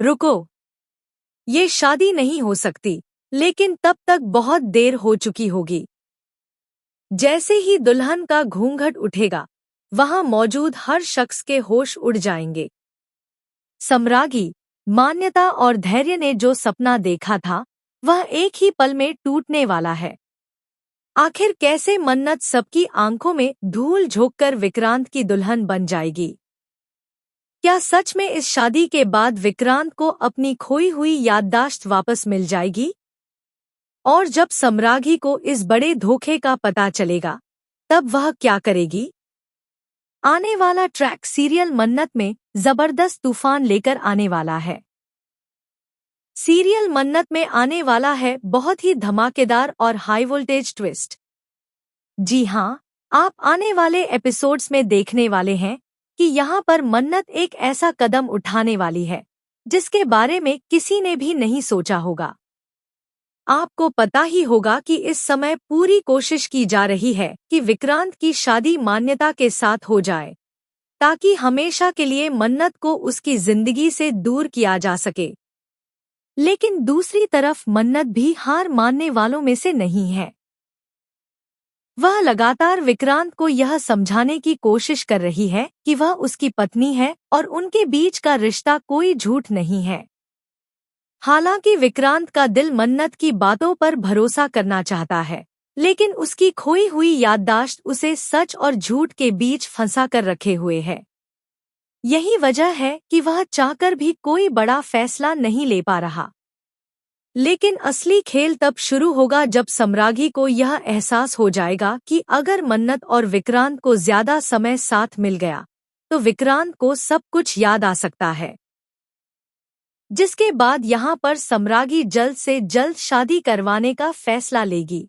रुको, ये शादी नहीं हो सकती, लेकिन तब तक बहुत देर हो चुकी होगी। जैसे ही दुल्हन का घूंघट उठेगा, वहां मौजूद हर शख्स के होश उड़ जाएंगे। सम्राज्ञी, मान्यता और धैर्य ने जो सपना देखा था, वह एक ही पल में टूटने वाला है। आखिर कैसे मन्नत सबकी आंखों में धूल झोंककर विक्रांत की दुल्हन बन जाएगी? क्या सच में इस शादी के बाद विक्रांत को अपनी खोई हुई याददाश्त वापस मिल जाएगी? और जब सम्राज्ञी को इस बड़े धोखे का पता चलेगा, तब वह क्या करेगी? आने वाला ट्रैक सीरियल मन्नत में जबरदस्त तूफान लेकर आने वाला है। सीरियल मन्नत में आने वाला है बहुत ही धमाकेदार और हाई वोल्टेज ट्विस्ट। जी हाँ, आप आने वाले एपिसोड्स में देखने वाले हैं कि यहाँ पर मन्नत एक ऐसा कदम उठाने वाली है जिसके बारे में किसी ने भी नहीं सोचा होगा। आपको पता ही होगा कि इस समय पूरी कोशिश की जा रही है कि विक्रांत की शादी मान्यता के साथ हो जाए, ताकि हमेशा के लिए मन्नत को उसकी जिंदगी से दूर किया जा सके। लेकिन दूसरी तरफ मन्नत भी हार मानने वालों में से नहीं है। वह लगातार विक्रांत को यह समझाने की कोशिश कर रही है कि वह उसकी पत्नी है और उनके बीच का रिश्ता कोई झूठ नहीं है। हालांकि विक्रांत का दिल मन्नत की बातों पर भरोसा करना चाहता है, लेकिन उसकी खोई हुई याददाश्त उसे सच और झूठ के बीच फंसा कर रखे हुए है। यही वजह है कि वह चाहकर भी कोई बड़ा फैसला नहीं ले पा रहा। लेकिन असली खेल तब शुरू होगा जब सम्राज्ञी को यह एहसास हो जाएगा कि अगर मन्नत और विक्रांत को ज्यादा समय साथ मिल गया, तो विक्रांत को सब कुछ याद आ सकता है। जिसके बाद यहाँ पर सम्राज्ञी जल्द से जल्द शादी करवाने का फैसला लेगी।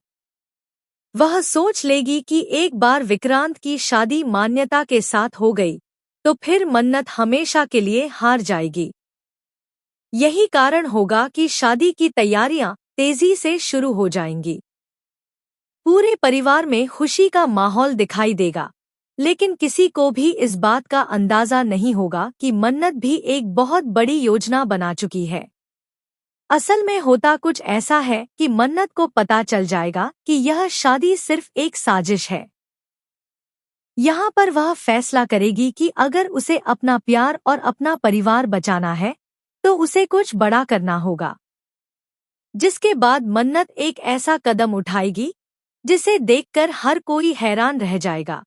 वह सोच लेगी कि एक बार विक्रांत की शादी मान्यता के साथ हो गई, तो फिर मन्नत हमेशा के लिए हार जाएगी। यही कारण होगा कि शादी की तैयारियां तेजी से शुरू हो जाएंगी। पूरे परिवार में खुशी का माहौल दिखाई देगा, लेकिन किसी को भी इस बात का अंदाजा नहीं होगा कि मन्नत भी एक बहुत बड़ी योजना बना चुकी है। असल में होता कुछ ऐसा है कि मन्नत को पता चल जाएगा कि यह शादी सिर्फ एक साजिश है। यहाँ पर वह फैसला करेगी कि अगर उसे अपना प्यार और अपना परिवार बचाना है, तो उसे कुछ बड़ा करना होगा। जिसके बाद मन्नत एक ऐसा कदम उठाएगी जिसे देखकर हर कोई हैरान रह जाएगा।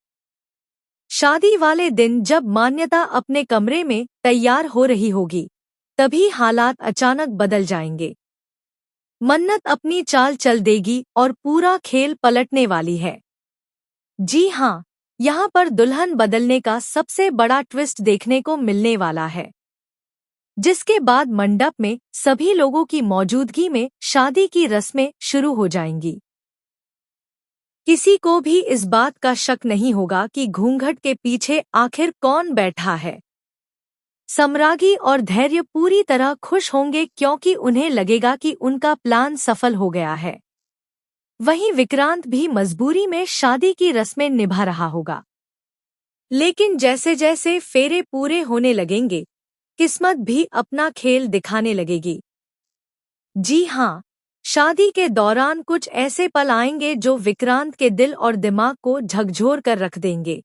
शादी वाले दिन जब मान्यता अपने कमरे में तैयार हो रही होगी, तभी हालात अचानक बदल जाएंगे। मन्नत अपनी चाल चल देगी और पूरा खेल पलटने वाली है। जी हाँ, यहाँ पर दुल्हन बदलने का सबसे बड़ा ट्विस्ट देखने को मिलने वाला है। जिसके बाद मंडप में सभी लोगों की मौजूदगी में शादी की रस्में शुरू हो जाएंगी। किसी को भी इस बात का शक नहीं होगा कि घूंघट के पीछे आखिर कौन बैठा है। सम्राज्ञी और धैर्य पूरी तरह खुश होंगे क्योंकि उन्हें लगेगा कि उनका प्लान सफल हो गया है। वहीं विक्रांत भी मजबूरी में शादी की रस्में निभा रहा होगा। लेकिन जैसे जैसे फेरे पूरे होने लगेंगे, किस्मत भी अपना खेल दिखाने लगेगी। जी हाँ, शादी के दौरान कुछ ऐसे पल आएंगे जो विक्रांत के दिल और दिमाग को झकझोर कर रख देंगे।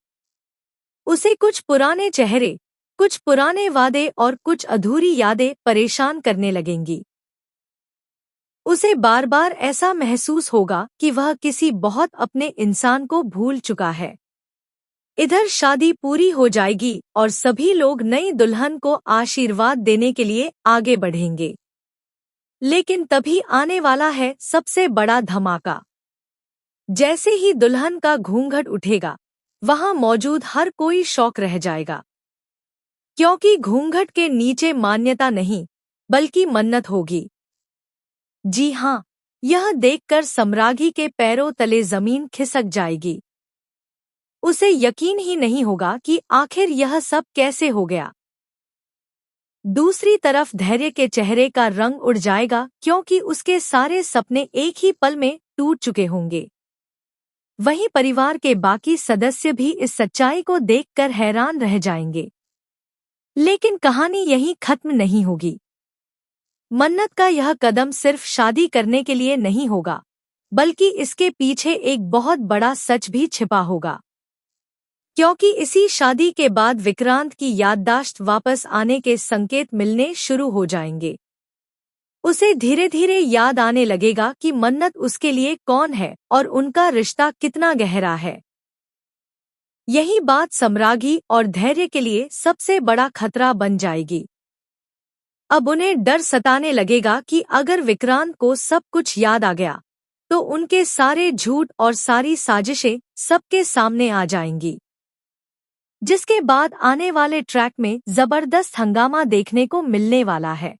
उसे कुछ पुराने चेहरे, कुछ पुराने वादे और कुछ अधूरी यादें परेशान करने लगेंगी। उसे बार बार ऐसा महसूस होगा कि वह किसी बहुत अपने इंसान को भूल चुका है। इधर शादी पूरी हो जाएगी और सभी लोग नई दुल्हन को आशीर्वाद देने के लिए आगे बढ़ेंगे। लेकिन तभी आने वाला है सबसे बड़ा धमाका। जैसे ही दुल्हन का घूंघट उठेगा, वहां मौजूद हर कोई शॉक रह जाएगा। क्योंकि घूंघट के नीचे मान्यता नहीं, बल्कि मन्नत होगी। जी हाँ, यह देखकर सम्राज्ञी के पैरों तले जमीन खिसक जाएगी। उसे यकीन ही नहीं होगा कि आखिर यह सब कैसे हो गया। दूसरी तरफ धैर्य के चेहरे का रंग उड़ जाएगा क्योंकि उसके सारे सपने एक ही पल में टूट चुके होंगे। वहीं परिवार के बाकी सदस्य भी इस सच्चाई को देखकर हैरान रह जाएंगे। लेकिन कहानी यहीं खत्म नहीं होगी। मन्नत का यह कदम सिर्फ शादी करने के लिए नहीं होगा, बल्कि इसके पीछे एक बहुत बड़ा सच भी छिपा होगा। क्योंकि इसी शादी के बाद विक्रांत की याददाश्त वापस आने के संकेत मिलने शुरू हो जाएंगे। उसे धीरे धीरे याद आने लगेगा कि मन्नत उसके लिए कौन है और उनका रिश्ता कितना गहरा है। यही बात सम्रागी और धैर्य के लिए सबसे बड़ा खतरा बन जाएगी। अब उन्हें डर सताने लगेगा कि अगर विक्रांत को सब कुछ याद आ गया तो उनके सारे झूठ और सारी साजिशें सबके सामने आ जाएंगी, जिसके बाद आने वाले ट्रैक में जबरदस्त हंगामा देखने को मिलने वाला है।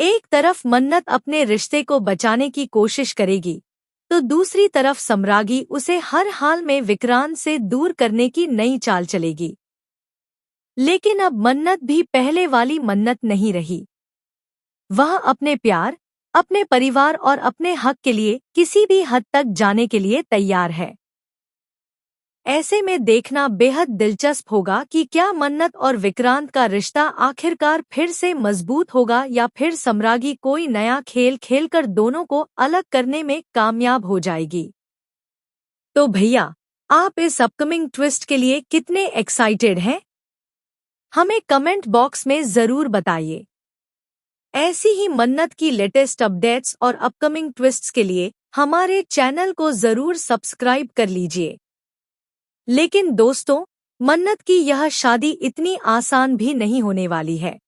एक तरफ मन्नत अपने रिश्ते को बचाने की कोशिश करेगी, तो दूसरी तरफ सम्रागी उसे हर हाल में विक्रांत से दूर करने की नई चाल चलेगी। लेकिन अब मन्नत भी पहले वाली मन्नत नहीं रही। वह अपने प्यार, अपने परिवार और अपने हक के लिए किसी भी हद तक जाने के लिए तैयार है। ऐसे में देखना बेहद दिलचस्प होगा कि क्या मन्नत और विक्रांत का रिश्ता आखिरकार फिर से मजबूत होगा या फिर सम्रागी कोई नया खेल खेलकर दोनों को अलग करने में कामयाब हो जाएगी। तो भैया, आप इस अपकमिंग ट्विस्ट के लिए कितने एक्साइटेड हैं? हमें कमेंट बॉक्स में जरूर बताइए। ऐसी ही मन्नत की लेटेस्ट अपडेट्स और अपकमिंग ट्विस्ट्स के लिए हमारे चैनल को जरूर सब्सक्राइब कर लीजिए। लेकिन दोस्तों, मन्नत की यह शादी इतनी आसान भी नहीं होने वाली है।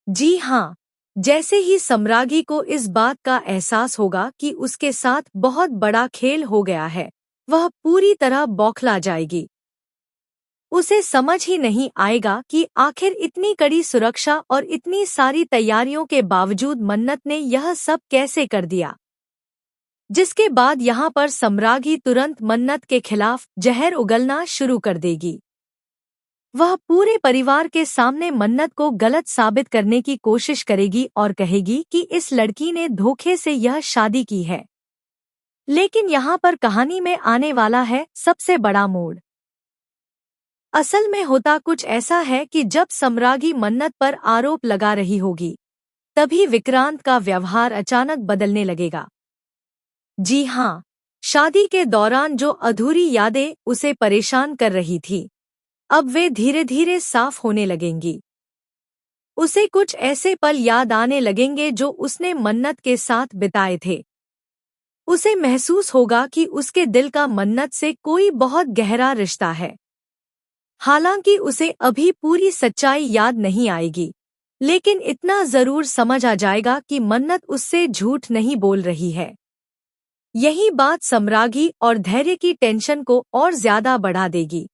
जी हाँ, जैसे ही सम्रागी को इस बात का एहसास होगा कि उसके साथ बहुत बड़ा खेल हो गया है, वह पूरी तरह बौखला जाएगी। उसे समझ ही नहीं आएगा कि आखिर इतनी कड़ी सुरक्षा और इतनी सारी तैयारियों के बावजूद मन्नत ने यह सब कैसे कर दिया। जिसके बाद यहाँ पर सम्रागी तुरंत मन्नत के खिलाफ जहर उगलना शुरू कर देगी। वह पूरे परिवार के सामने मन्नत को गलत साबित करने की कोशिश करेगी और कहेगी कि इस लड़की ने धोखे से यह शादी की है। लेकिन यहाँ पर कहानी में आने वाला है सबसे बड़ा मोड़। असल में होता कुछ ऐसा है कि जब सम्रागी मन्नत पर आरोप लगा रही होगी, तभी विक्रांत का व्यवहार अचानक बदलने लगेगा। जी हाँ, शादी के दौरान जो अधूरी यादें उसे परेशान कर रही थी, अब वे धीरे धीरे साफ होने लगेंगी। उसे कुछ ऐसे पल याद आने लगेंगे जो उसने मन्नत के साथ बिताए थे। उसे महसूस होगा कि उसके दिल का मन्नत से कोई बहुत गहरा रिश्ता है। हालांकि उसे अभी पूरी सच्चाई याद नहीं आएगी, लेकिन इतना जरूर समझ आ जाएगा कि मन्नत उससे झूठ नहीं बोल रही है। यही बात सम्रागी और धैर्य की टेंशन को और ज्यादा बढ़ा देगी।